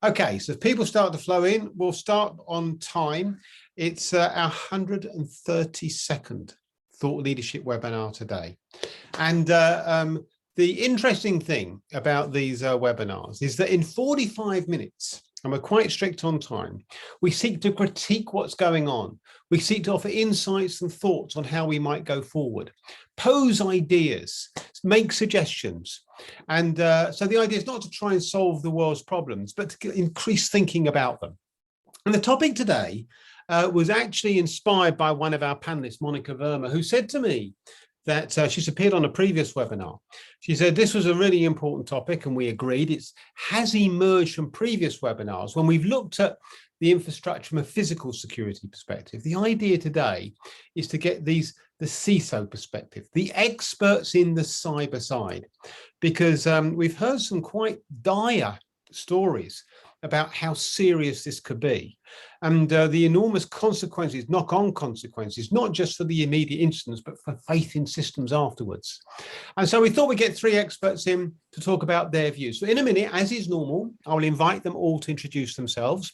Okay, so if people start to flow in, we'll start on time. It's our 132nd Thought Leadership webinar today. And the interesting thing about these webinars is that in 45 minutes, and we're quite strict on time, we seek to critique what's going on. We seek to offer insights and thoughts on how we might go forward, pose ideas, make suggestions. And so the idea is not to try and solve the world's problems, but to increase thinking about them. And the topic today was actually inspired by one of our panelists, Monica Verma, who said to me that she's appeared on a previous webinar. She said this was a really important topic, and we agreed. It has emerged from previous webinars when we've looked at the infrastructure from a physical security perspective. The idea today is to get the CISO perspective, the experts in the cyber side, because we've heard some quite dire stories about how serious this could be, and the enormous consequences, knock-on consequences, not just for the immediate instance, but for faith in systems afterwards. And so we thought we'd get three experts in to talk about their views. So in a minute, as is normal, I will invite them all to introduce themselves.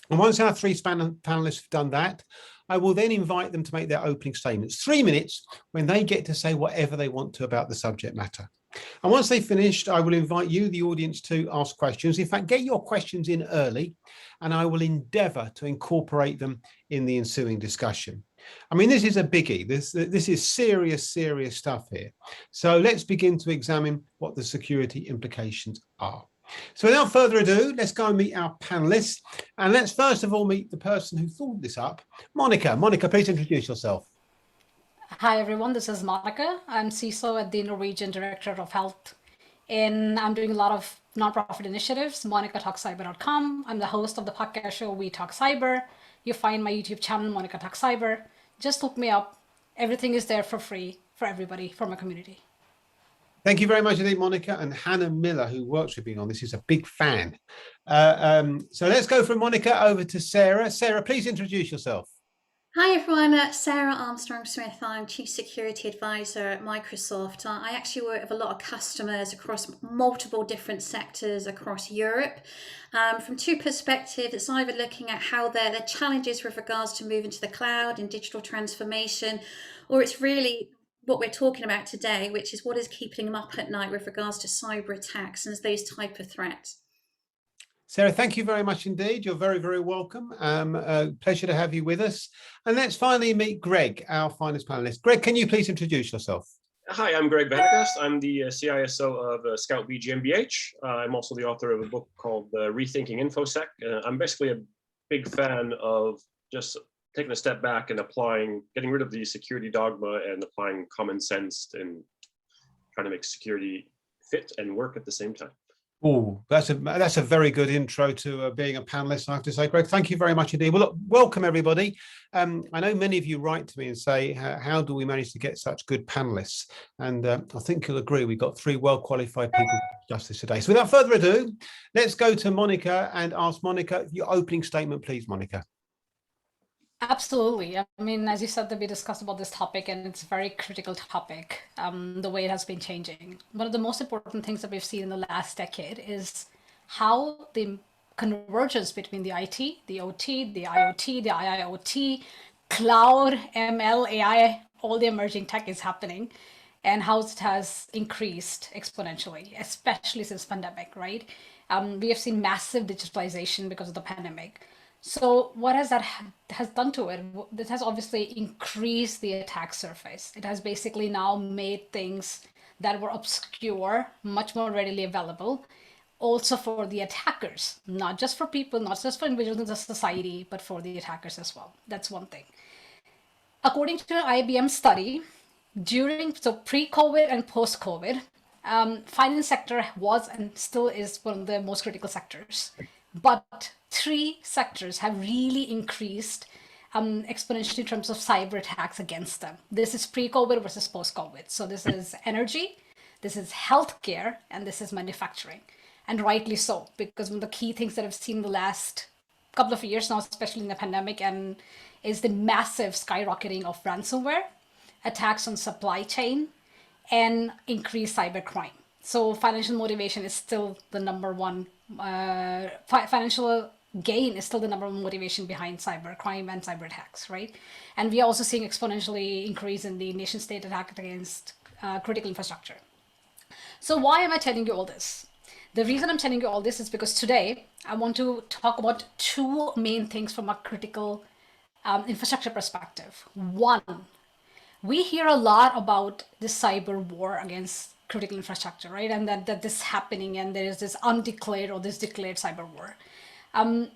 And once our three panelists have done that, I will then invite them to make their opening statements, 3 minutes, when they get to say whatever they want to about the subject matter. And once they've finished, I will invite you, the audience, to ask questions. In fact, get your questions in early, and I will endeavour to incorporate them in the ensuing discussion. I mean, this is a biggie. This is serious, serious stuff here. So let's begin to examine what the security implications are. So without further ado, let's go and meet our panelists. And let's first of all meet the person who thought this up, Monica. Monica, please introduce yourself. Hi, everyone. This is Monica. I'm CISO at the Norwegian Directorate of Health, and I'm doing a lot of nonprofit initiatives, monicatalkscyber.com. I'm the host of the podcast show We Talk Cyber. You find my YouTube channel, Monica Talk Cyber. Just look me up. Everything is there for free for everybody, for my community. Thank you very much indeed, Monica. And Hannah Miller, who works with me on this, is a big fan. So let's go from Monica over to Sarah. Sarah, please introduce yourself. Hi everyone, Sarah Armstrong-Smith. I'm Chief Security Advisor at Microsoft. I actually work with a lot of customers across multiple different sectors across Europe. From two perspectives, it's either looking at how their challenges with regards to moving to the cloud and digital transformation, or it's really what we're talking about today, which is what is keeping them up at night with regards to cyber attacks and those type of threats. Sarah, thank you very much indeed. You're very, very welcome. Pleasure to have you with us. And let's finally meet Greg, our finest panelist. Greg, can you please introduce yourself? Hi, I'm Greg Vanagast. I'm the CISO of Scout B GmbH. I'm also the author of a book called Rethinking InfoSec. I'm basically a big fan of just taking a step back and getting rid of the security dogma and applying common sense and trying to make security fit and work at the same time. Oh, that's a very good intro to being a panelist, I have to say, Greg. Thank you very much indeed. Well, look, welcome everybody. I know many of you write to me and say, how do we manage to get such good panelists? And I think you'll agree we've got three well-qualified people to discuss this today. So without further ado, let's go to Monica and ask Monica your opening statement, please, Monica. Absolutely. I mean, as you said, that we discussed about this topic, and it's a very critical topic, the way it has been changing. One of the most important things that we've seen in the last decade is how the convergence between the IT, the OT, the IoT, the IIoT, cloud, ML, AI, all the emerging tech is happening, and how it has increased exponentially, especially since pandemic, right? We have seen massive digitalization because of the pandemic. So what has done to it? This has obviously increased the attack surface. It has basically now made things that were obscure much more readily available, also for the attackers, not just for people, not just for individuals in the society, but for the attackers as well. That's one thing. According to an IBM study, pre-COVID and post-COVID, finance sector was and still is one of the most critical sectors. But three sectors have really increased exponentially in terms of cyber attacks against them. This is pre-COVID versus post-COVID. So this is energy, this is healthcare, and this is manufacturing. And rightly so, because one of the key things that I've seen in the last couple of years now, especially in the pandemic, and is the massive skyrocketing of ransomware, attacks on supply chain, and increased cybercrime. So financial motivation is still the number one financial gain is still the number one motivation behind cyber crime and cyber attacks, right? And we are also seeing exponentially increase in the nation state attack against critical infrastructure. So why am I telling you all this? The reason I'm telling you all this is because today I want to talk about two main things from a critical infrastructure perspective. One, we hear a lot about this cyber war against critical infrastructure, right? And that this is happening and there is this undeclared or this declared cyber war. And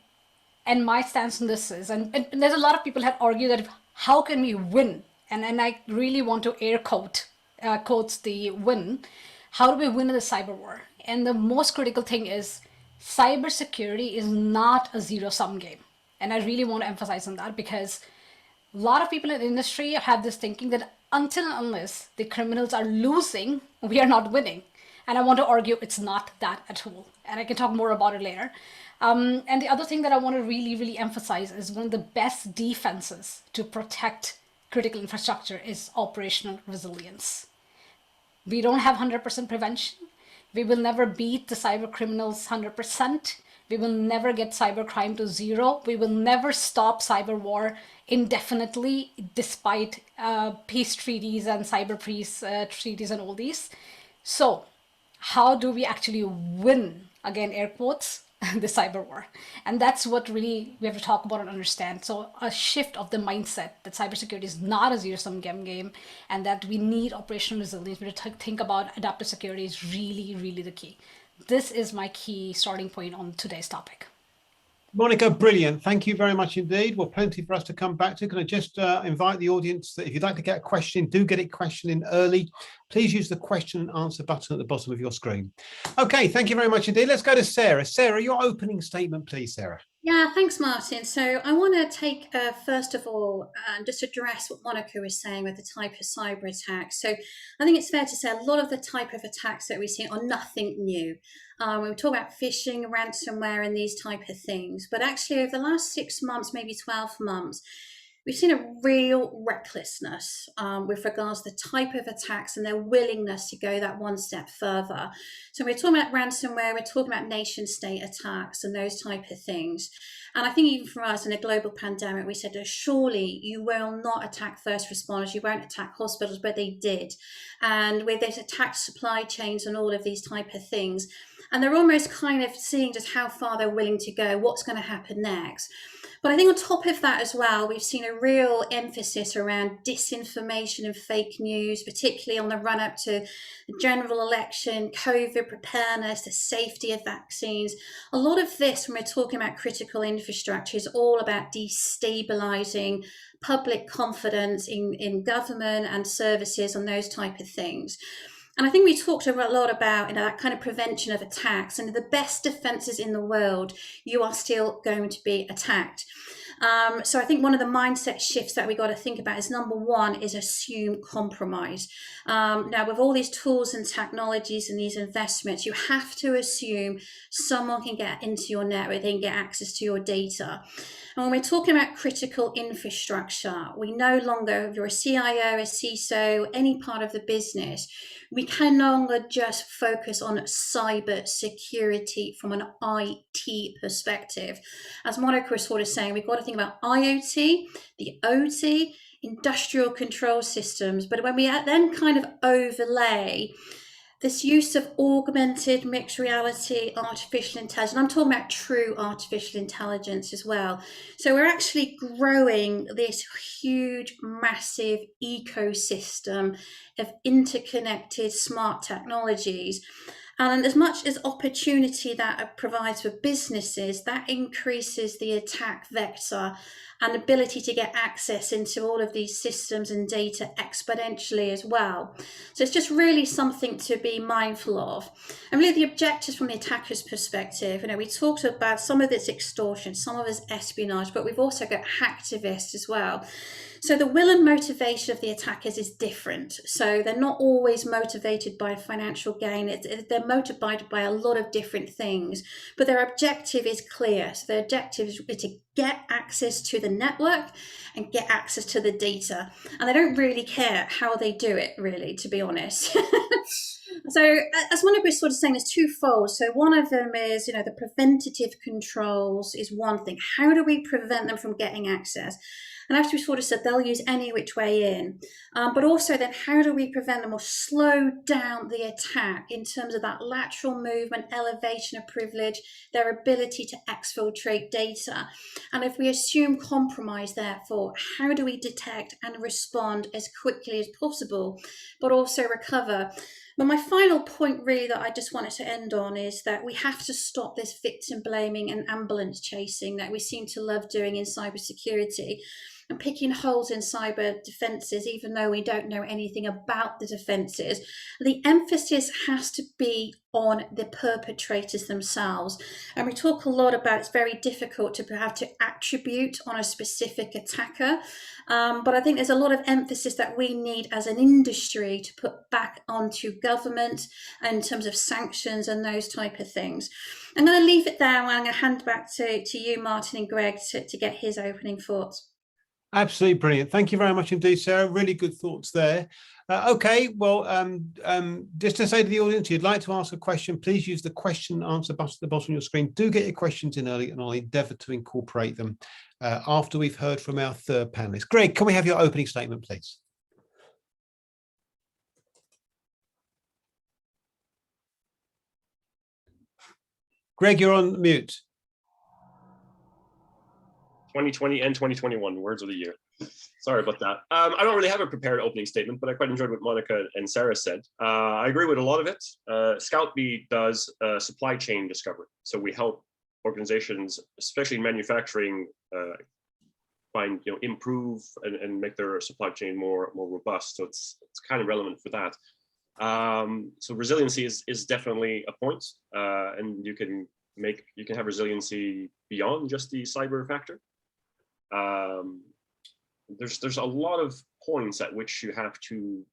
my stance on this is, and there's a lot of people that argue that how can we win? And I really want to air quotes the win. How do we win in the cyber war? And the most critical thing is cybersecurity is not a zero-sum game. And I really want to emphasize on that because a lot of people in the industry have this thinking that until and unless the criminals are losing, we are not winning. And I want to argue it's not that at all. And I can talk more about it later. And the other thing that I want to really, really emphasize is one of the best defenses to protect critical infrastructure is operational resilience. We don't have 100% prevention. We will never beat the cyber criminals 100%. We will never get cyber crime to zero. We will never stop cyber war indefinitely, despite peace treaties and cyber peace treaties and all these. So how do we actually win, again, air quotes, the cyber war? And that's what really we have to talk about and understand. So a shift of the mindset that cybersecurity is not a zero-sum game and that we need operational resilience. We need to think about adaptive security is really, really the key. This is my key starting point on today's topic. Monica, brilliant. Thank you very much indeed. Well, plenty for us to come back to. Can I just invite the audience that if you'd like to get a question, do get it questioned in early. Please use the question and answer button at the bottom of your screen. Okay, thank you very much indeed. Let's go to Sarah. Sarah, your opening statement, please, Sarah. Yeah, thanks, Martin. So I want to take, first of all, just address what Monica was saying with the type of cyber attacks. So I think it's fair to say a lot of the type of attacks that we see are nothing new. We talk about phishing, ransomware, and these type of things. But actually, over the last 6 months, maybe 12 months, we've seen a real recklessness with regards to the type of attacks and their willingness to go that one step further. So we're talking about ransomware, we're talking about nation state attacks and those type of things. And I think even for us in a global pandemic, we said, surely you will not attack first responders, you won't attack hospitals, but they did. And with this attacked supply chains and all of these type of things. And they're almost kind of seeing just how far they're willing to go, what's going to happen next. But I think on top of that as well, we've seen a real emphasis around disinformation and fake news, particularly on the run up to the general election, COVID preparedness, the safety of vaccines. A lot of this, when we're talking about critical infrastructure, is all about destabilizing public confidence in government and services and those type of things. And I think we talked a lot about that kind of prevention of attacks, and the best defenses in the world, you are still going to be attacked. So I think one of the mindset shifts that we got to think about is number one is assume compromise. Now, with all these tools and technologies and these investments, you have to assume someone can get into your network, they can get access to your data. And when we're talking about critical infrastructure, we no longer, if you're a CIO, a CISO, any part of the business, we can no longer just focus on cyber security from an IT perspective. As Monica was sort of saying, we've got to think about IoT, the OT, industrial control systems. But when we then kind of overlay this use of augmented mixed reality, artificial intelligence, I'm talking about true artificial intelligence as well. So we're actually growing this huge, massive ecosystem of interconnected smart technologies. And as much as opportunity that it provides for businesses, that increases the attack vector and ability to get access into all of these systems and data exponentially as well. So it's just really something to be mindful of. And really the objectives from the attacker's perspective, we talked about some of it's extortion, some of it's espionage, but we've also got hacktivists as well. So the will and motivation of the attackers is different. So they're not always motivated by financial gain. They're motivated by a lot of different things, but their objective is clear. So their objective is to get access to the network and get access to the data. And they don't really care how they do it, really, to be honest. So as Monica was sort of saying, there's twofold. So one of them is, the preventative controls is one thing. How do we prevent them from getting access? And after we sort of said they'll use any which way in, but also then how do we prevent them or slow down the attack in terms of that lateral movement, elevation of privilege, their ability to exfiltrate data? And if we assume compromise, therefore, how do we detect and respond as quickly as possible, but also recover? But my final point really that I just wanted to end on is that we have to stop this victim blaming and ambulance chasing that we seem to love doing in cybersecurity, and picking holes in cyber defences, even though we don't know anything about the defences. The emphasis has to be on the perpetrators themselves. And we talk a lot about it's very difficult to have to attribute on a specific attacker. But I think there's a lot of emphasis that we need as an industry to put back onto government in terms of sanctions and those type of things. I'm going to leave it there, and I'm going to hand back to you, Martin and Greg, to get his opening thoughts. Absolutely brilliant. Thank you very much indeed, Sarah. Really good thoughts there. Okay, well, just to say to the audience, if you'd like to ask a question, please use the question answer button at the bottom of your screen. Do get your questions in early, and I'll endeavour to incorporate them after we've heard from our third panelist. Greg, can we have your opening statement, please? Greg, you're on mute. 2020 and 2021 words of the year. Sorry about that. I don't really have a prepared opening statement, but I quite enjoyed what Monica and Sarah said. I agree with a lot of it. ScoutB does supply chain discovery. So we help organizations, especially manufacturing, find, improve and make their supply chain more robust. So it's kind of relevant for that. So resiliency is definitely a point, and you can have resiliency beyond just the cyber factor. There's a lot of points at which you have to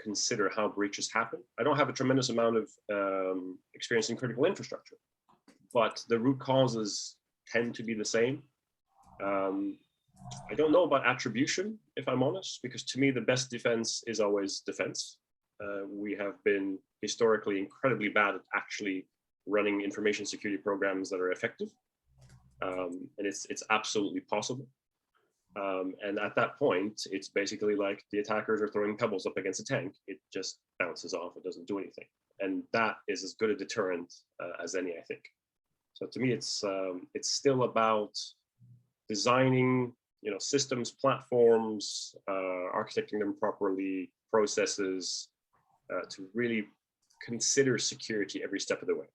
consider how breaches happen. I don't have a tremendous amount of experience in critical infrastructure, but the root causes tend to be the same. I don't know about attribution, if I'm honest, because to me, the best defense is always defense. We have been historically incredibly bad at actually running information security programs that are effective. And it's absolutely possible. And at that point, it's basically like the attackers are throwing pebbles up against a tank. It just bounces off. It doesn't do anything. And that is as good a deterrent as any, I think. So to me, it's still about designing, systems, platforms, architecting them properly, processes, to really consider security every step of the way.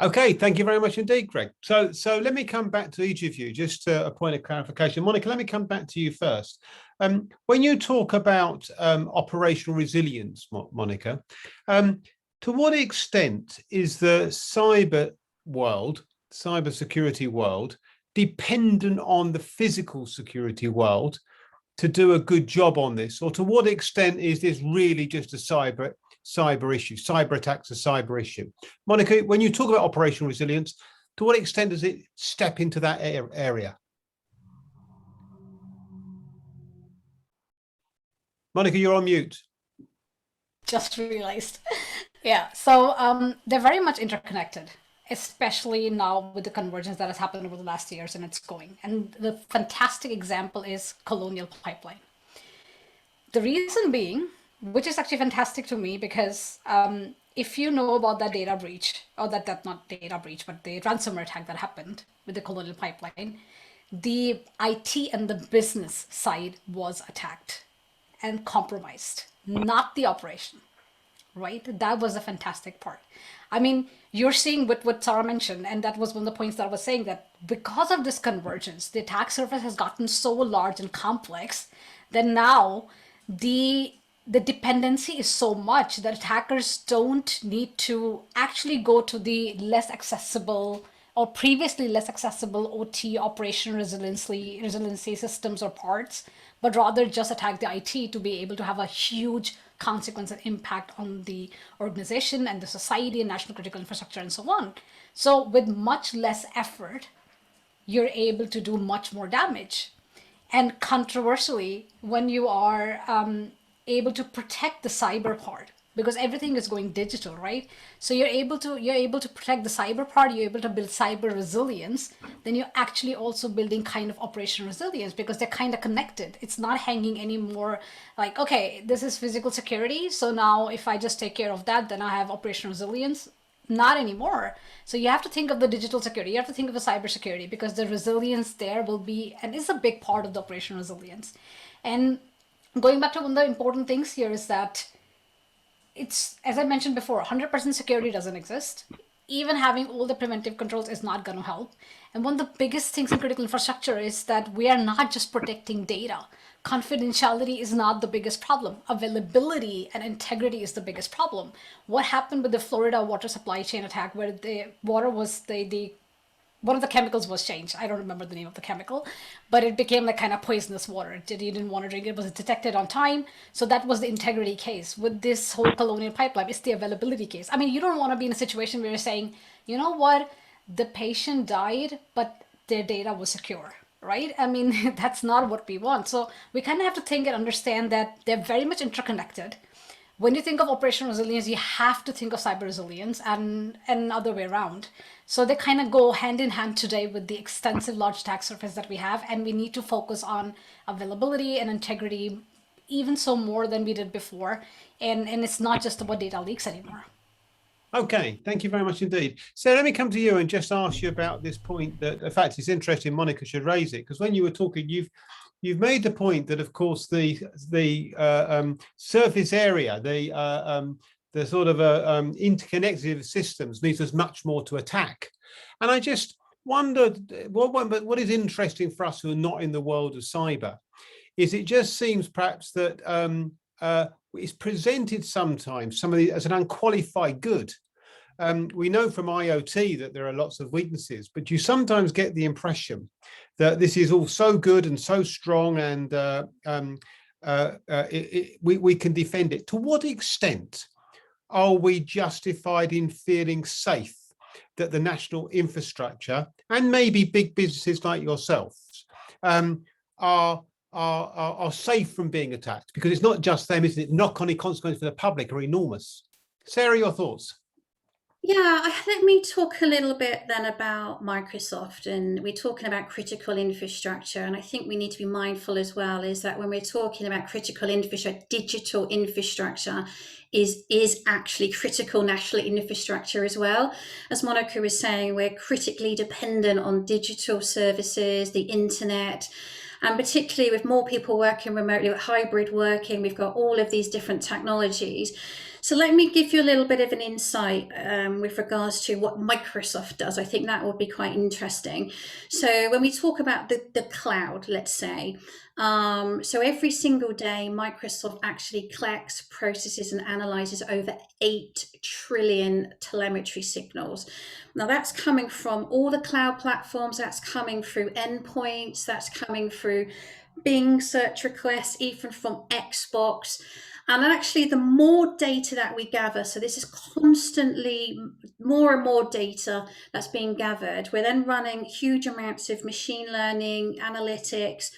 Okay, thank you very much indeed, Greg. So let me come back to each of you, just a point of clarification. Monica, let me come back to you first. When you talk about operational resilience, Monica, to what extent is the cybersecurity world, dependent on the physical security world to do a good job on this? Or to what extent is this really just a cyber issue? Cyber attacks a cyber issue. Monica, when you talk about operational resilience, to what extent does it step into that area? Monica, you're on mute. Just realized. Yeah, so they're very much interconnected, especially now with the convergence that has happened over the last years, and it's going. And the fantastic example is Colonial Pipeline. The reason being, which is actually fantastic to me, because if you know about that data breach, or that not data breach, but the ransomware attack that happened with the Colonial Pipeline, the IT and the business side was attacked and compromised, not the operation, right? That was a fantastic part. I mean, you're seeing what Sarah mentioned, and that was one of the points that I was saying, that because of this convergence, the attack surface has gotten so large and complex that now the dependency is so much that attackers don't need to actually go to the less accessible or previously less accessible OT, operational resiliency systems or parts, but rather just attack the IT to be able to have a huge consequence and impact on the organization and the society and national critical infrastructure and so on. So with much less effort, you're able to do much more damage. And controversially, when you are able to protect the cyber part, because everything is going digital, right? So you're able to protect the cyber part, you're able to build cyber resilience, then you're actually also building kind of operational resilience, because they're kind of connected. It's not hanging anymore like, okay, this is physical security, so now if I just take care of that, then I have operational resilience. Not anymore. So you have to think of the digital security, you have to think of the cyber security, because the resilience there will be, and is a big part of the operational resilience. And going back to one of the important things here is that it's, as I mentioned before, 100% security doesn't exist. Even having all the preventive controls is not going to help. And one of the biggest things in critical infrastructure is that we are not just protecting data. Confidentiality is not the biggest problem. Availability and integrity is the biggest problem. What happened with the Florida water supply chain attack, where the water was the one of the chemicals was changed. I don't remember the name of the chemical, but it became like kind of poisonous water. You didn't want to drink it. It was detected on time. So that was the integrity case. With this whole Colonial Pipeline, it's the availability case. I mean, you don't want to be in a situation where you're saying, you know what, the patient died, but their data was secure, right? I mean, that's not what we want. So we kind of have to think and understand that they're very much interconnected. When you think of operational resilience, you have to think of cyber resilience, and other way around. So they kind of go hand in hand today with the extensive large attack surface that we have, and we need to focus on availability and integrity even so more than we did before. And it's not just about data leaks anymore. Okay, thank you very much indeed. So let me come to you and just ask you about this point that, in fact, it's interesting Monica should raise it, because when you were talking, you've made the point that, of course, the surface area, the sort of interconnected systems means there's much more to attack. And I just wondered, what is interesting for us who are not in the world of cyber is it just seems perhaps that it's presented sometimes as an unqualified good. We know from IoT that there are lots of weaknesses, but you sometimes get the impression that this is all so good and so strong, and we can defend it. To what extent are we justified in feeling safe that the national infrastructure, and maybe big businesses like yourselves, are safe from being attacked? Because it's not just them, isn't it? Knock-on consequences for the public are enormous. Sarah, your thoughts? Yeah, let me talk a little bit then about Microsoft, and we're talking about critical infrastructure, and I think we need to be mindful as well is that when we're talking about critical infrastructure, digital infrastructure is actually critical national infrastructure as well. As Monica was saying, we're critically dependent on digital services, the internet, and particularly with more people working remotely, with hybrid working, we've got all of these different technologies. So let me give you a little bit of an insight with regards to what Microsoft does. I think that would be quite interesting. So when we talk about the cloud, let's say, so every single day, Microsoft actually collects, processes, and analyzes over 8 trillion telemetry signals. Now that's coming from all the cloud platforms, that's coming through endpoints, that's coming through Bing search requests, even from Xbox. And actually, the more data that we gather, so this is constantly more and more data that's being gathered. We're then running huge amounts of machine learning, analytics,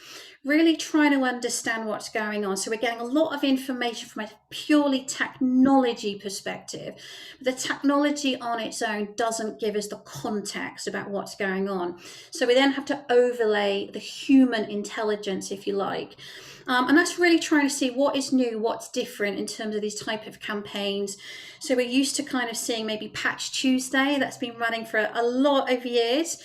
really trying to understand what's going on. So we're getting a lot of information from a purely technology perspective. The technology on its own doesn't give us the context about what's going on. So we then have to overlay the human intelligence, if you like. And that's really trying to see what is new, what's different in terms of these type of campaigns. So we're used to kind of seeing maybe Patch Tuesday, that's been running for a lot of years,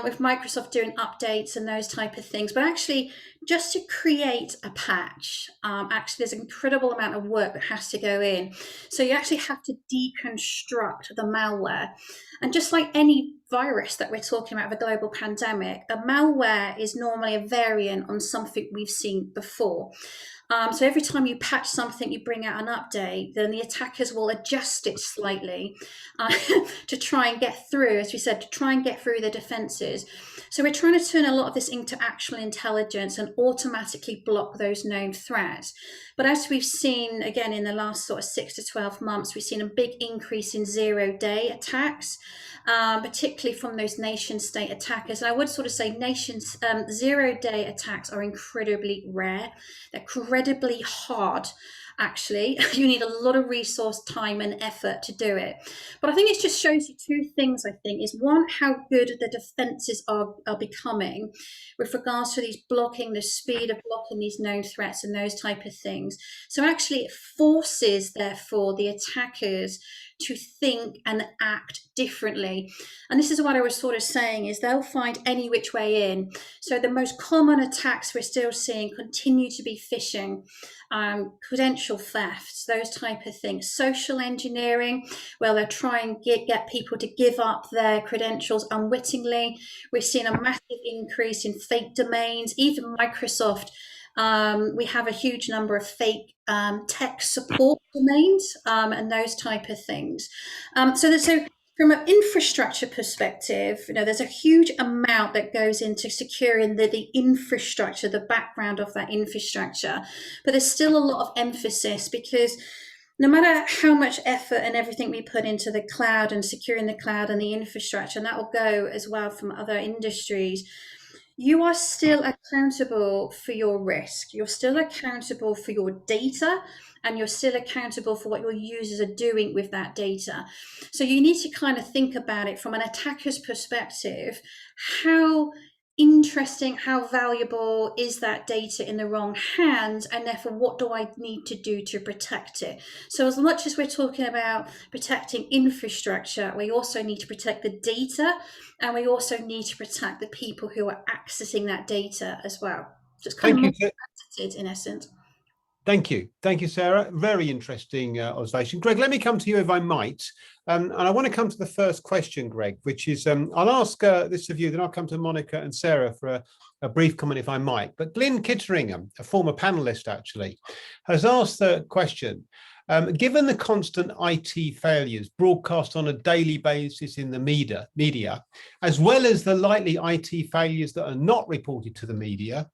with Microsoft doing updates and those type of things. But actually, just to create a patch, actually there's an incredible amount of work that has to go in. So you actually have to deconstruct the malware. And just like any virus that we're talking about, the global pandemic, a malware is normally a variant on something we've seen before. So every time you patch something, you bring out an update, then the attackers will adjust it slightly to try and get through, as we said, to try and get through the defenses. So we're trying to turn a lot of this into actual intelligence and automatically block those known threats. But as we've seen, again, in the last sort of 6 to 12 months, we've seen a big increase in zero-day attacks, particularly from those nation-state attackers. And I would sort of say zero-day attacks are incredibly rare. They're incredibly hard. Actually, you need a lot of resource, time, and effort to do it. But I think it just shows you two things. I think is one, how good the defenses are becoming with regards to these blocking, the speed of blocking these known threats and those type of things. So actually, it forces, therefore, the attackers to think and act differently. And this is what I was sort of saying, is they'll find any which way in. So the most common attacks we're still seeing continue to be phishing, credential thefts, those type of things. Social engineering, well, they're trying to get people to give up their credentials unwittingly. We're seeing a massive increase in fake domains. Even Microsoft, we have a huge number of fake tech support domains and those type of things. So from an infrastructure perspective, there's a huge amount that goes into securing the infrastructure, the background of that infrastructure. But there's still a lot of emphasis, because no matter how much effort and everything we put into the cloud and securing the cloud and the infrastructure, and that will go as well from other industries, you are still accountable for your risk. You're still accountable for your data, and you're still accountable for what your users are doing with that data. So you need to kind of think about it from an attacker's perspective. How interesting, how valuable is that data in the wrong hands, and therefore what do I need to do to protect it? So as much as we're talking about protecting infrastructure, we also need to protect the data, and we also need to protect the people who are accessing that data as well. So it's kind of multifaceted in essence. Thank you, Sarah. Very interesting observation. Greg, let me come to you if I might. And I want to come to the first question, Greg, which is, I'll ask this of you, then I'll come to Monica and Sarah for a brief comment if I might. But Glyn Kitteringham, a former panelist actually, has asked the question, given the constant IT failures broadcast on a daily basis in the media, as well as the likely IT failures that are not reported to the media,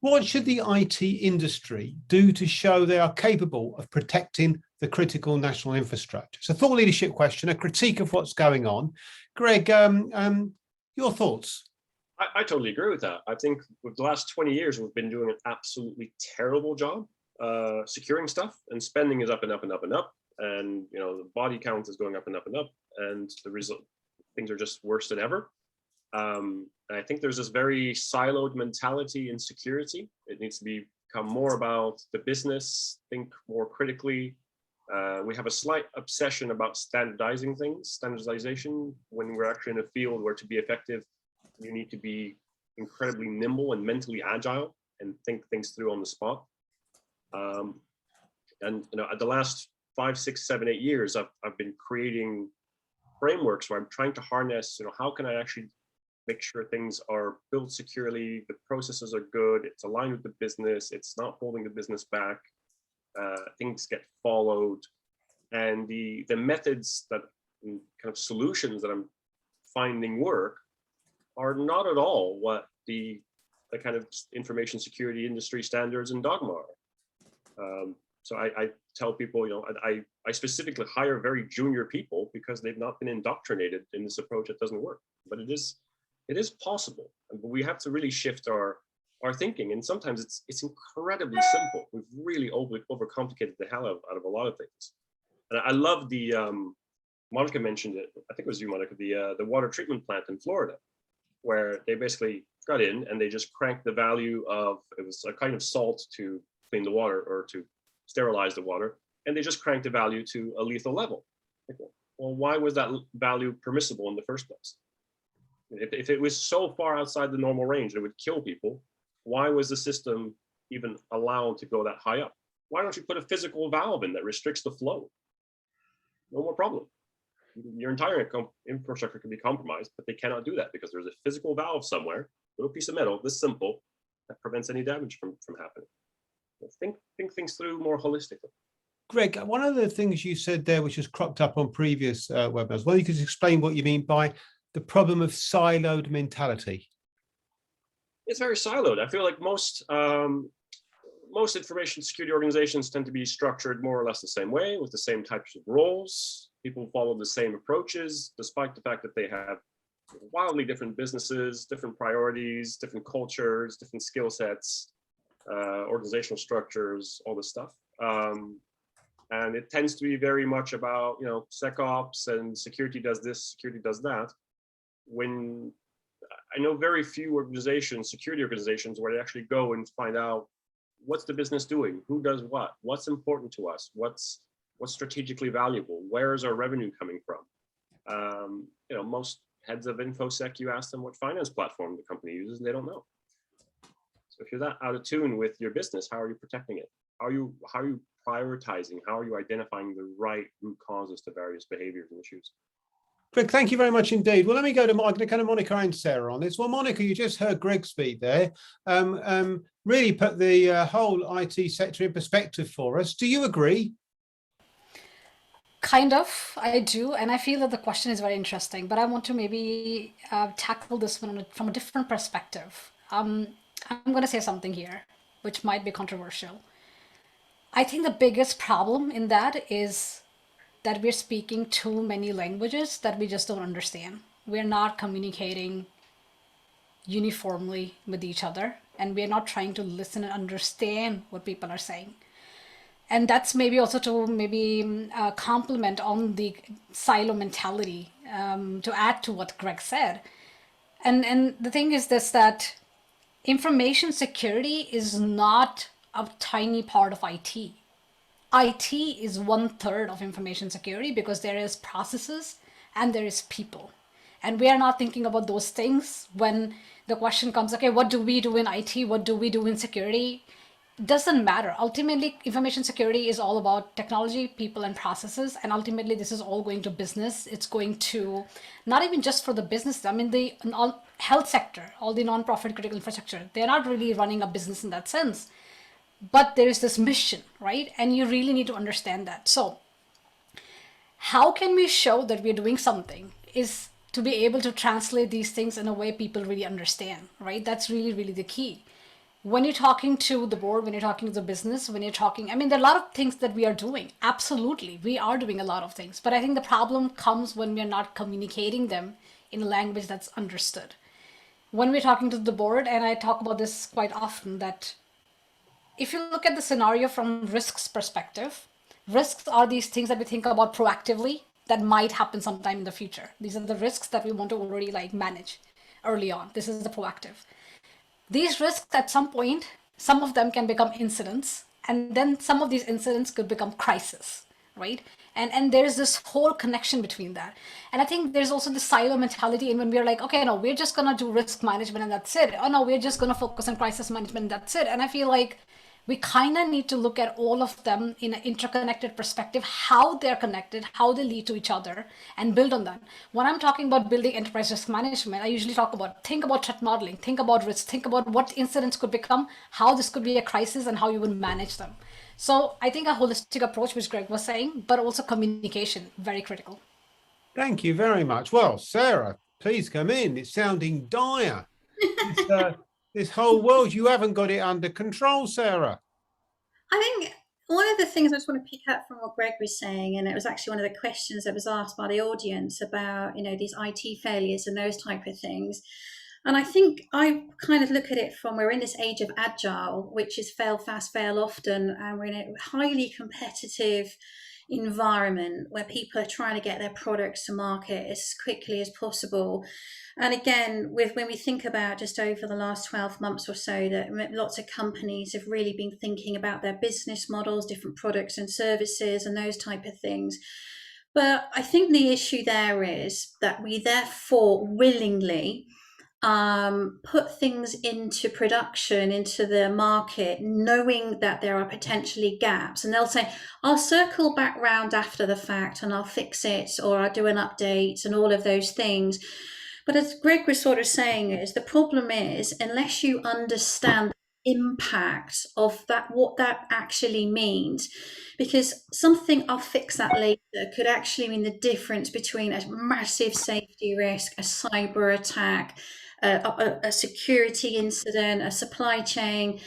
what should the IT industry do to show they are capable of protecting the critical national infrastructure? It's a thought leadership question, a critique of what's going on. Greg, your thoughts? I totally agree with that. I think with the last 20 years, we've been doing an absolutely terrible job securing stuff, and spending is up and up and up and up. And the body count is going up and up and up, and the result, things are just worse than ever. I think there's this very siloed mentality in security. It needs to become more about the business, think more critically. We have a slight obsession about standardizing things, standardization, when we're actually in a field where to be effective, you need to be incredibly nimble and mentally agile and think things through on the spot. And the last 5, 6, 7, 8 years, I've been creating frameworks where I'm trying to harness, how can I actually make sure things are built securely, the processes are good, it's aligned with the business, it's not holding the business back, things get followed, and the methods that kind of solutions that I'm finding work are not at all what the kind of information security industry standards and dogma are. So I tell people, I specifically hire very junior people because they've not been indoctrinated in this approach that doesn't work, but it is possible, but we have to really shift our thinking. And sometimes it's incredibly simple. We've really overcomplicated the hell out of a lot of things. And I love the Monica mentioned it. I think it was you, Monica. The water treatment plant in Florida, where they basically got in and they just cranked the value of, it was a kind of salt to clean the water or to sterilize the water, and they just cranked the value to a lethal level. Well, why was that value permissible in the first place? If it was so far outside the normal range that it would kill people, why was the system even allowed to go that high up? Why don't you put a physical valve in that restricts the flow? No more problem. Your entire infrastructure can be compromised, but they cannot do that because there's a physical valve somewhere, little piece of metal, this simple, that prevents any damage from happening. Think things through more holistically. Greg, one of the things you said there, which has cropped up on previous webinars, well, you could explain what you mean by the problem of siloed mentality. It's very siloed. I feel like most information security organizations tend to be structured more or less the same way, with the same types of roles. People follow the same approaches, despite the fact that they have wildly different businesses, different priorities, different cultures, different skill sets. organizational structures, all this stuff. And it tends to be very much about, SecOps and security does this, security does that. When I know very few organizations, security organizations, where they actually go and find out what's the business doing, who does what, what's important to us, what's strategically valuable, where is our revenue coming from. Most heads of InfoSec, you ask them what finance platform the company uses, and they don't know. So if you're that out of tune with your business, how are you protecting it? How are you prioritizing? How are you identifying the right root causes to various behaviors and issues? Greg, thank you very much indeed. Well, let me go to Monica and Sarah on this. Well, Monica, you just heard Greg speak there. Really put the whole IT sector in perspective for us. Do you agree? Kind of, I do. And I feel that the question is very interesting, but I want to maybe tackle this one from a different perspective. I'm going to say something here, which might be controversial. I think the biggest problem in that is that we're speaking too many languages that we just don't understand. We're not communicating uniformly with each other, and we're not trying to listen and understand what people are saying. And that's maybe also to complement on the silo mentality, to add to what Greg said. And the thing is this, that information security is not a tiny part of IT. IT is 1/3 of information security, because there is processes and there is people. And we are not thinking about those things when the question comes, okay, what do we do in IT? What do we do in security? It doesn't matter. Ultimately, information security is all about technology, people, and processes. And ultimately, this is all going to business. It's going to, not even just for the business, I mean, the health sector, all the non-profit critical infrastructure, they're not really running a business in that sense. But there is this mission, right? And you really need to understand that. So how can we show that we're doing something is to be able to translate these things in a way people really understand, right? That's really, really the key. When you're talking to the board, when you're talking to the business, when you're talking, I mean, there are a lot of things that we are doing. Absolutely. We are doing a lot of things. But I think the problem comes when we're not communicating them in a language that's understood. When we're talking to the board, and I talk about this quite often, that if you look at the scenario from risks perspective, risks are these things that we think about proactively that might happen sometime in the future. These are the risks that we want to already manage early on. This is the proactive. These risks at some point, some of them can become incidents, and then some of these incidents could become crisis, right? And there's this whole connection between that. And I think there's also the silo mentality, and when we're like, okay, no, we're just gonna do risk management and that's it. Oh no, we're just gonna focus on crisis management and that's it. And I feel like we kind of need to look at all of them in an interconnected perspective, how they're connected, how they lead to each other, and build on them. When I'm talking about building enterprise risk management, I usually talk about, think about threat modeling, think about risk, think about what incidents could become, how this could be a crisis, and how you would manage them. So I think a holistic approach, which Greg was saying, but also communication, very critical. Thank you very much. Well, Sarah, please come in. It's sounding dire. This whole world, you haven't got it under control, Sarah. I think one of the things I just want to pick up from what Greg was saying, and it was actually one of the questions that was asked by the audience about, these IT failures and those type of things. And I think I kind of look at it from, we're in this age of agile, which is fail fast, fail often, and we're in a highly competitive environment where people are trying to get their products to market as quickly as possible. And again, when we think about just over the last 12 months or so, that lots of companies have really been thinking about their business models, different products and services and those type of things. But I think the issue there is that we therefore willingly put things into production, into the market, knowing that there are potentially gaps. And they'll say, I'll circle back round after the fact and I'll fix it, or I'll do an update and all of those things. But as Greg was sort of saying, is the problem is, unless you understand the impact of that, what that actually means, because something, I'll fix that later, could actually mean the difference between a massive safety risk, a cyber attack, a security incident, a supply chain,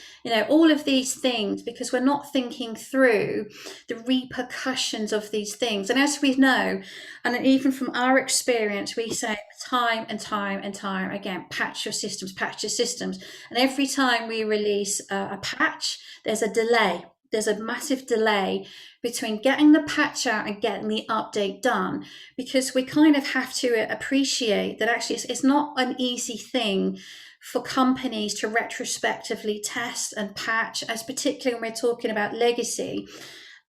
all of these things, because we're not thinking through the repercussions of these things. And as we know, and even from our experience, we say time and time and time again, patch your systems, patch your systems. And every time we release a patch, there's a delay. There's a massive delay between getting the patch out and getting the update done, because we kind of have to appreciate that actually it's not an easy thing for companies to retrospectively test and patch, as particularly when we're talking about legacy.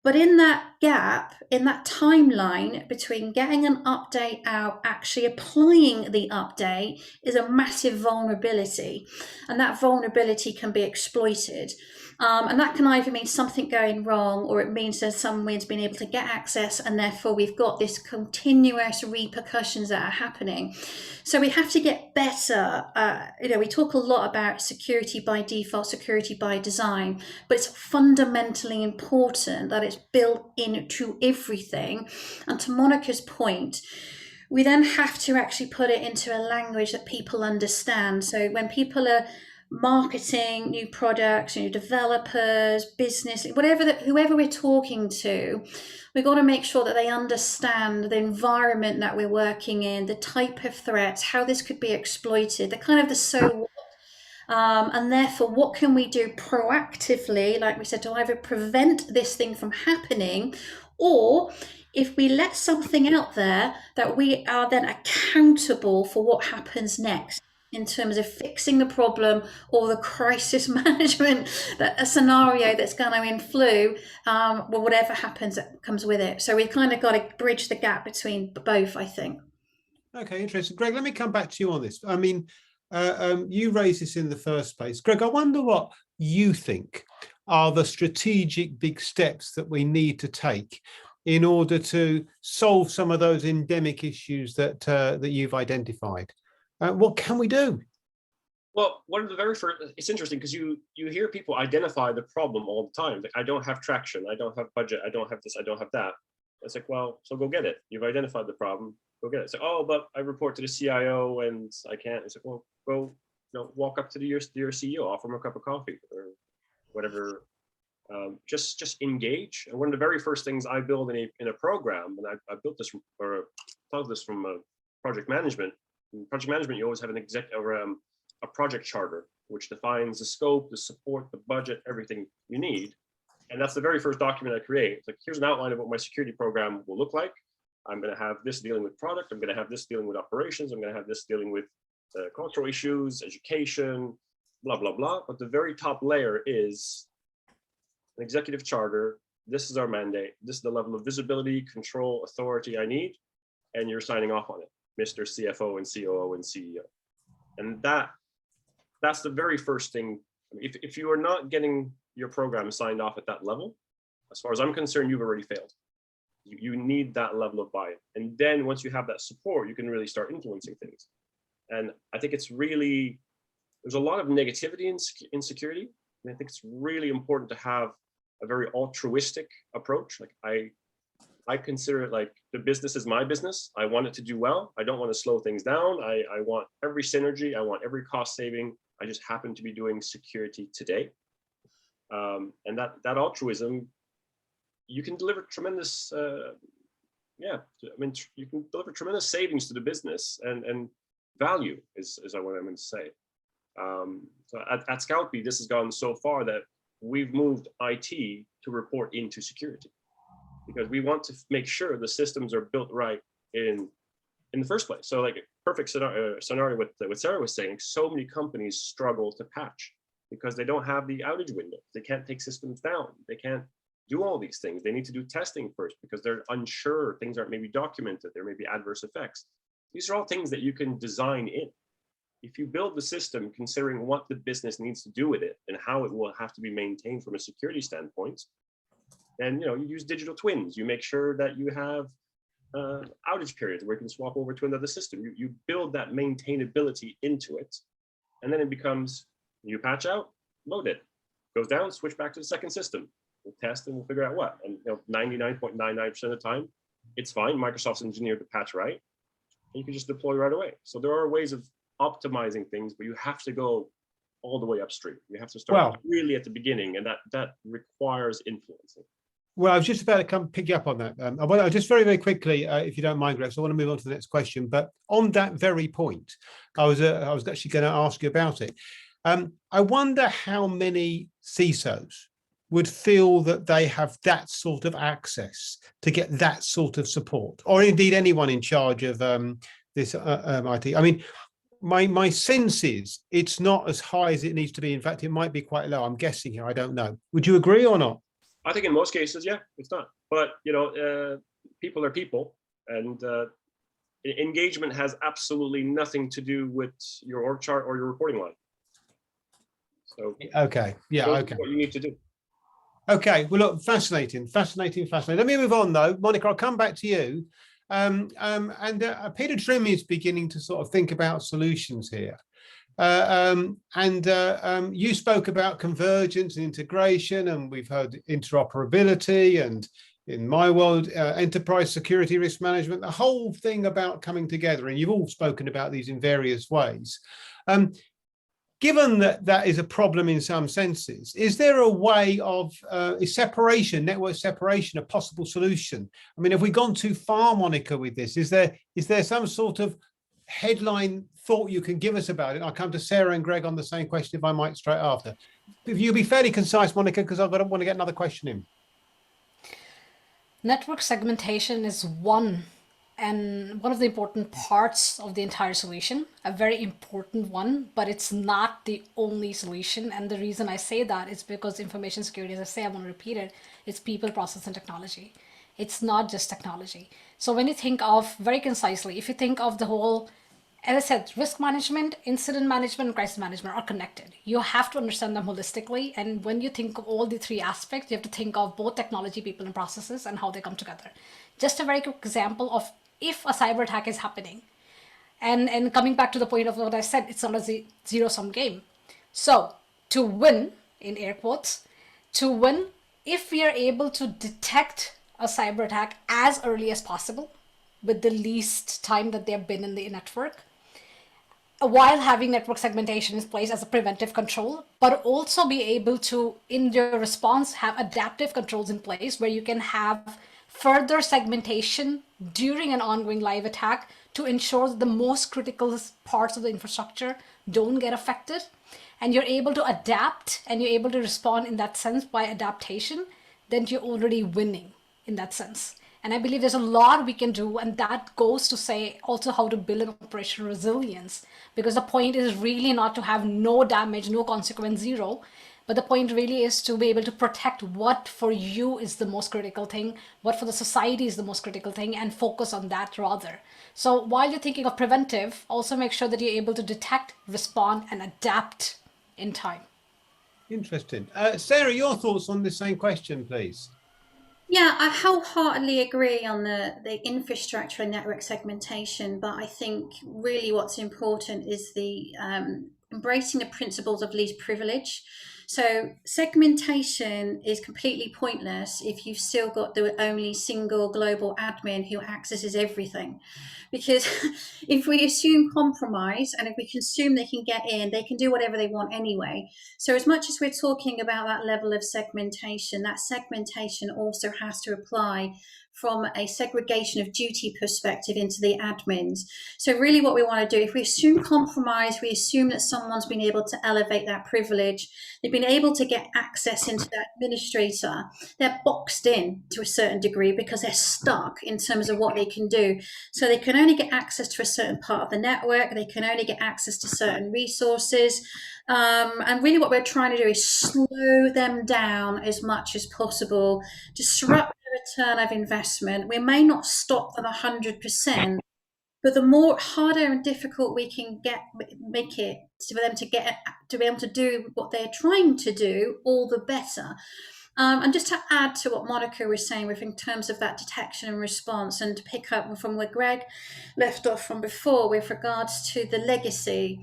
But in that gap, in that timeline between getting an update out, actually applying the update, is a massive vulnerability. And that vulnerability can be exploited. And that can either mean something going wrong, or it means that someone's been able to get access, and therefore we've got this continuous repercussions that are happening. So we have to get better. We talk a lot about security by default, security by design, but it's fundamentally important that it's built into everything. And to Monica's point, we then have to actually put it into a language that people understand. So when people are marketing new products, developers, business, whoever we're talking to, we've got to make sure that they understand the environment that we're working in, the type of threats, how this could be exploited, the kind of the so what. And therefore, what can we do proactively, like we said, to either prevent this thing from happening, or if we let something out there, that we are then accountable for what happens next in terms of fixing the problem or the crisis management, that a scenario that's going to influence whatever happens that comes with it. So we've kind of got to bridge the gap between both, I think. Okay, interesting. Greg, let me come back to you on this. I mean, you raised this in the first place. Greg, I wonder what you think are the strategic big steps that we need to take in order to solve some of those endemic issues that you've identified. What can we do? Well, one of the very first, it's interesting because you hear people identify the problem all the time. Like, I don't have traction, I don't have budget, I don't have this, I don't have that. It's like, well, so go get it. You've identified the problem, go get it. So, oh, but I report to the CIO and I can't. It's like, well, go, walk up to your CEO, offer him a cup of coffee or whatever. Just engage. And one of the very first things I build in a program, and I built this or taught this from project management. In project management, you always have an a project charter, which defines the scope, the support, the budget, everything you need. And that's the very first document I create. It's like, here's an outline of what my security program will look like. I'm going to have this dealing with product. I'm going to have this dealing with operations. I'm going to have this dealing with cultural issues, education, blah, blah, blah. But the very top layer is an executive charter. This is our mandate. This is the level of visibility, control, authority I need. And you're signing off on it, Mr. CFO and COO and CEO. And that's the very first thing. If you are not getting your program signed off at that level, as far as I'm concerned, you've already failed. You need that level of buy-in. And then once you have that support, you can really start influencing things. And I think it's really, there's a lot of negativity in security. And I think it's really important to have a very altruistic approach. Like I consider it like the business is my business. I want it to do well. I don't want to slow things down. I want every synergy. I want every cost saving. I just happen to be doing security today. And that altruism, you can deliver tremendous, you can deliver tremendous savings to the business and value is what I'm going to say. So at Scoutbee, this has gone so far that we've moved IT to report into security, because we want to make sure the systems are built right in the first place. So like a perfect scenario with Sarah was saying, so many companies struggle to patch because they don't have the outage window. They can't take systems down. They can't do all these things. They need to do testing first because they're unsure. Things aren't maybe documented. There may be adverse effects. These are all things that you can design in. If you build the system considering what the business needs to do with it and how it will have to be maintained from a security standpoint, then you use digital twins. You make sure that you have outage periods where you can swap over to another system. You build that maintainability into it, and then it becomes, you patch out, load it, goes down, switch back to the second system. We'll test and we'll figure out what. And 99.99% of the time, it's fine. Microsoft's engineered the patch right, and you can just deploy right away. So there are ways of optimizing things, but you have to go all the way upstream. You have to start really at the beginning, and that requires influencing. Well, I was just about to come pick you up on that. I want to just very, very quickly, if you don't mind, Greg, so I want to move on to the next question. But on that very point, I was actually going to ask you about it. I wonder how many CISOs would feel that they have that sort of access to get that sort of support, or indeed anyone in charge of this IT. I mean, my sense is it's not as high as it needs to be. In fact, it might be quite low. I'm guessing here. I don't know. Would you agree or not? I think in most cases, yeah, it's not. But people are people, and engagement has absolutely nothing to do with your org chart or your reporting line. So okay, yeah, okay. What you need to do. Okay, well, look, fascinating. Let me move on, though. Monica, I'll come back to you. Peter Trim is beginning to sort of think about solutions here. You spoke about convergence and integration, and we've heard interoperability, and in my world, enterprise security risk management, the whole thing about coming together, and you've all spoken about these in various ways. Given that that is a problem in some senses, is there a way of separation, network separation, a possible solution? I mean, have we gone too far, Monica, with this? Is there some sort of headline thought you can give us about it? I'll come to Sarah and Greg on the same question, if I might, straight after. If you'll be fairly concise, Monica, because I want to get another question in. Network segmentation is one of the important parts of the entire solution, a very important one, but it's not the only solution. And the reason I say that is because information security, as I say, I want to repeat it, it's people, process, and technology. It's not just technology. So when you think of, very concisely, if you think of the whole, as I said, risk management, incident management, and crisis management are connected. You have to understand them holistically. And when you think of all the three aspects, you have to think of both technology, people, and processes and how they come together. Just a very quick example of if a cyber attack is happening, and coming back to the point of what I said, it's not a zero-sum game. So to win, in air quotes, if we are able to detect a cyber attack as early as possible with the least time that they've been in the network, while having network segmentation in place as a preventive control, but also be able to, in your response, have adaptive controls in place where you can have further segmentation during an ongoing live attack to ensure that the most critical parts of the infrastructure don't get affected, and you're able to adapt and you're able to respond in that sense by adaptation, then you're already winning in that sense. And I believe there's a lot we can do, and that goes to say also how to build an operational resilience, because the point is really not to have no damage, no consequence, zero. But the point really is to be able to protect what for you is the most critical thing, what for the society is the most critical thing, and focus on that rather. So while you're thinking of preventive, also make sure that you're able to detect, respond, and adapt in time. Interesting. Sarah, your thoughts on the same question, please. Yeah, I wholeheartedly agree on the infrastructure and network segmentation, but I think really what's important is the embracing the principles of least privilege. So segmentation is completely pointless if you've still got the only single global admin who accesses everything. Because if we assume compromise, and if we assume they can get in, they can do whatever they want anyway. So as much as we're talking about that level of segmentation, that segmentation also has to apply from a segregation of duty perspective into the admins. So really what we want to do, if we assume compromise, we assume that someone's been able to elevate that privilege, they've been able to get access into that administrator, they're boxed in to a certain degree because they're stuck in terms of what they can do. So they can only get access to a certain part of the network, they can only get access to certain resources. And really what we're trying to do is slow them down as much as possible, disrupt the return of investment. We may not stop them 100%, but the more harder and difficult we can make it for them to be able to do what they're trying to do, all the better. And just to add to what Monica was saying in terms of that detection and response, and to pick up from where Greg left off from before with regards to the legacy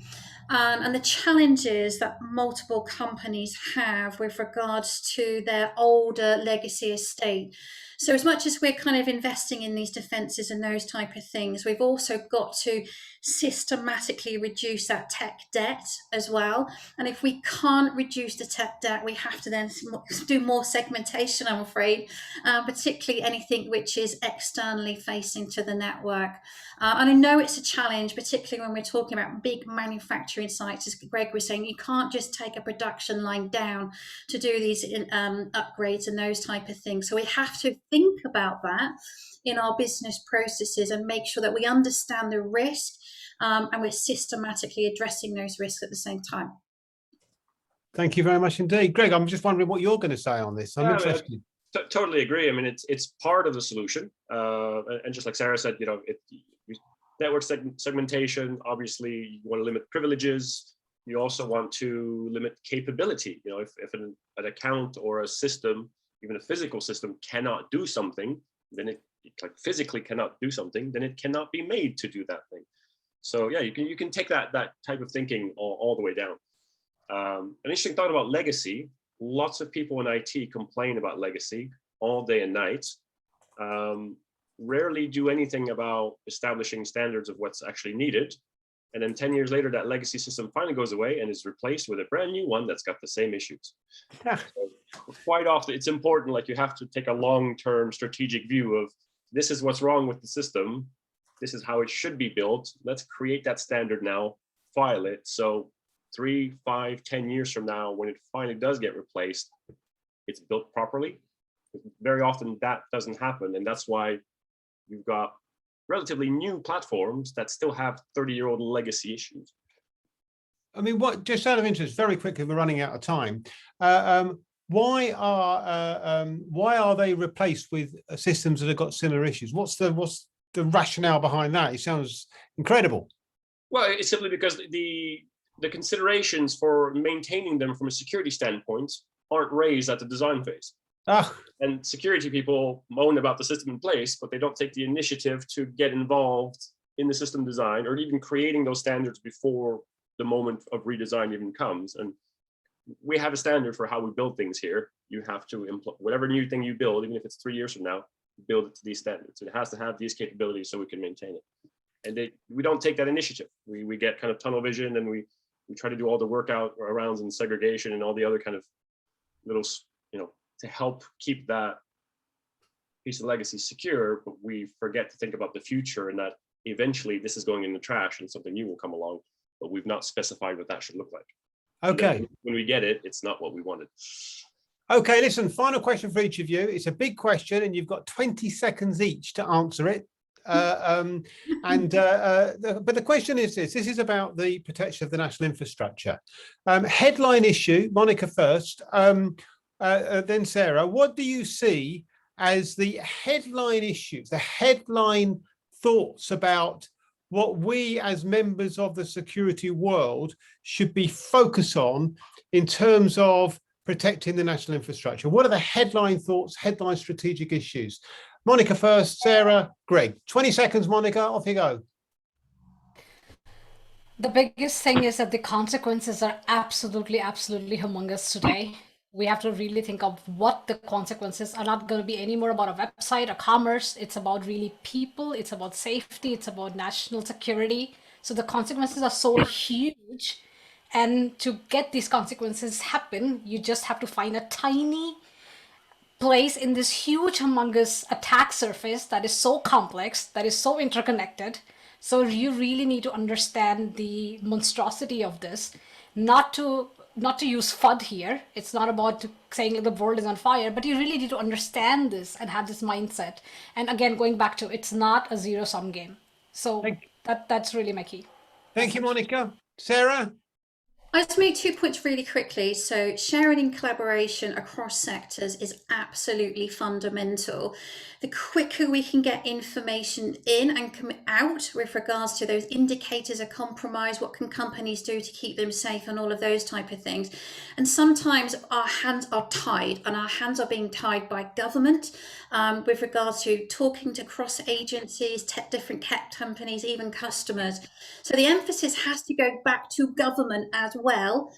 and the challenges that multiple companies have with regards to their older legacy estate. So as much as we're kind of investing in these defenses and those type of things, we've also got to systematically reduce that tech debt as well. And if we can't reduce the tech debt, we have to then do more segmentation, I'm afraid, particularly anything which is externally facing to the network. And I know it's a challenge, particularly when we're talking about big manufacturing sites. As Greg was saying, you can't just take a production line down to do these upgrades and those type of things. So we have to think about that in our business processes and make sure that we understand the risk and we're systematically addressing those risks at the same time. Thank you very much indeed. Greg, I'm just wondering what you're going to say on this. I'm interested. Totally agree. I mean, it's part of the solution. And just like Sarah said, you know, network segmentation, obviously you want to limit privileges. You also want to limit capability. You know, if an account or a system, even a physical system, cannot do something, then it like physically cannot do something, then it cannot be made to do that thing. So yeah, you can take that type of thinking all the way down. An interesting thought about legacy. Lots of people in IT complain about legacy all day and night. Rarely do anything about establishing standards of what's actually needed. And then 10 years later, that legacy system finally goes away and is replaced with a brand new one that's got the same issues. So quite often, it's important, like you have to take a long-term strategic view of this is what's wrong with the system. This is how it should be built. Let's create that standard now, file it. So 3, 5, 10 years from now, when it finally does get replaced, it's built properly. Very often that doesn't happen. And that's why you've got relatively new platforms that still have 30-year-old legacy issues. I mean, what, just out of interest, very quickly, we're running out of time. Why are they replaced with systems that have got similar issues? What's the rationale behind that? It sounds incredible. Well, it's simply because the considerations for maintaining them from a security standpoint aren't raised at the design phase. And security people moan about the system in place, but they don't take the initiative to get involved in the system design or even creating those standards before the moment of redesign even comes. And we have a standard for how we build things here. You have to implement whatever new thing you build, even if it's 3 years from now, build it to these standards. It has to have these capabilities so we can maintain it. And we don't take that initiative. We get kind of tunnel vision, and we try to do all the workout arounds and segregation and all the other kind of little, you know, to help keep that piece of legacy secure, but we forget to think about the future and that eventually this is going in the trash and something new will come along, but we've not specified what that should look like. Okay. When we get it, it's not what we wanted. Okay, listen, final question for each of you. It's a big question and you've got 20 seconds each to answer it. But the question is this is about the protection of the national infrastructure. Headline issue, Monica first, then Sarah, what do you see as the headline issues, the headline thoughts about what we as members of the security world should be focused on in terms of protecting the national infrastructure? What are the headline thoughts, headline strategic issues? Monica first, Sarah, Greg. 20 seconds, Monica, off you go. The biggest thing is that the consequences are absolutely humongous today. We have to really think of what the consequences are. Not going to be any more about a website or commerce. It's about really people. It's about safety. It's about national security. So the consequences are so huge. And to get these consequences happen, you just have to find a tiny place in this huge, humongous attack surface that is so complex, that is so interconnected. So you really need to understand the monstrosity of this, not to use FUD here. It's not about saying the world is on fire, but you really need to understand this and have this mindset. And again, going back to, it's not a zero-sum game. So that's really my key. Thank you, Monica. Sarah? I just made 2 points really quickly. So sharing and collaboration across sectors is absolutely fundamental. The quicker we can get information in and come out with regards to those indicators of compromise, what can companies do to keep them safe and all of those type of things. And sometimes our hands are tied, and our hands are being tied by government with regards to talking to cross agencies, different tech companies, even customers. So the emphasis has to go back to government as well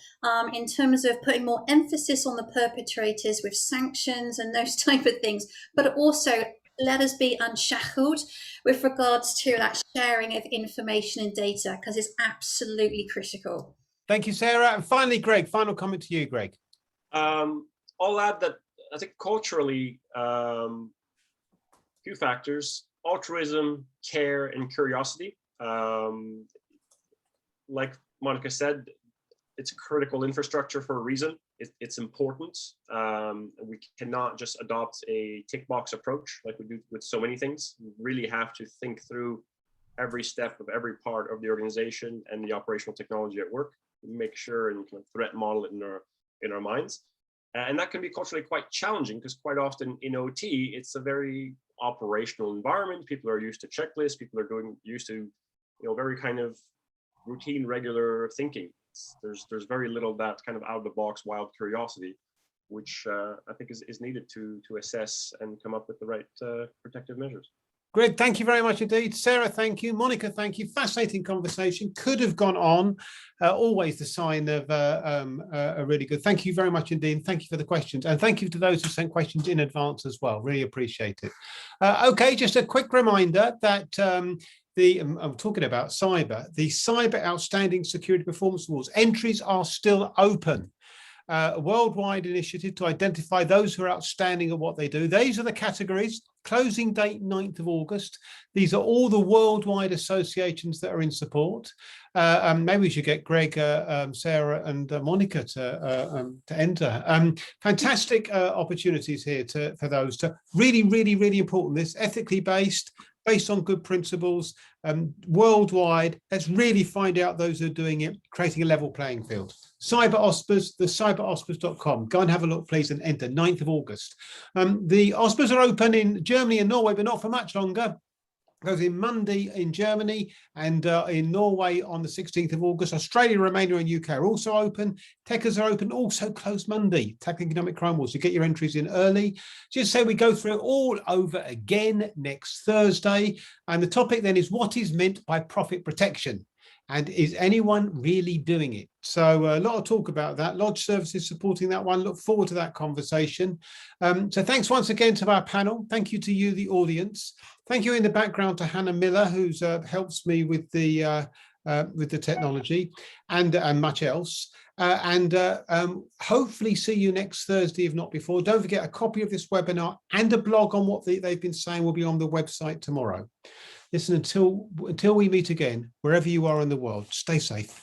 in terms of putting more emphasis on the perpetrators with sanctions and those type of things, but also let us be unshackled with regards to that sharing of information and data, because it's absolutely critical. Thank you, Sarah. And finally, Greg, final comment to you, Greg. I'll add that I think culturally, few factors: altruism, care, and curiosity. Like Monica said, it's critical infrastructure for a reason. It's important. We cannot just adopt a tick box approach like we do with so many things. We really have to think through every step of every part of the organization and the operational technology at work, make sure and kind of threat model it in our minds. And that can be culturally quite challenging, because quite often in OT, it's a very operational environment. People are used to checklists. People are used to, very kind of routine, regular thinking. There's very little of that kind of out of the box wild curiosity, which I think is needed to assess and come up with the right protective measures. Greg, thank you very much indeed. Sarah, thank you. Monica, thank you. Fascinating conversation. Could have gone on. Always the sign of a really good. Thank you very much indeed. Thank you for the questions. And thank you to those who sent questions in advance as well. Really appreciate it. Okay, just a quick reminder that I'm talking about cyber. The Cyber Outstanding Security Performance Awards entries are still open. A worldwide initiative to identify those who are outstanding at what they do. These are the categories. Closing date 9th of August. These are all the worldwide associations that are in support. Maybe we should get Greg, Sarah, and Monica to enter. Fantastic opportunities here for those to really, really, really important. This ethically based on good principles, worldwide. Let's really find out those who are doing it, creating a level playing field. Cyber OSPAs, the cyberospas.com. Go and have a look, please, and enter 9th of August. The OSPAs are open in Germany and Norway, but not for much longer. Goes in Monday in Germany and in Norway on the 16th of August. Australia, Romania, and UK are also open. Techers are open, also closed Monday. Tackling Economic Crime Wars. You get your entries in early. Just say we go through it all over again next Thursday. And the topic then is what is meant by profit protection? And is anyone really doing it? So a lot of talk about that. Lodge Services supporting that one. Look forward to that conversation. So thanks once again to our panel. Thank you to you, the audience. Thank you in the background to Hannah Miller, who's helps me with the technology and much else. Hopefully see you next Thursday, if not before. Don't forget, a copy of this webinar and a blog on what they've been saying will be on the website tomorrow. Listen, until we meet again, wherever you are in the world, stay safe.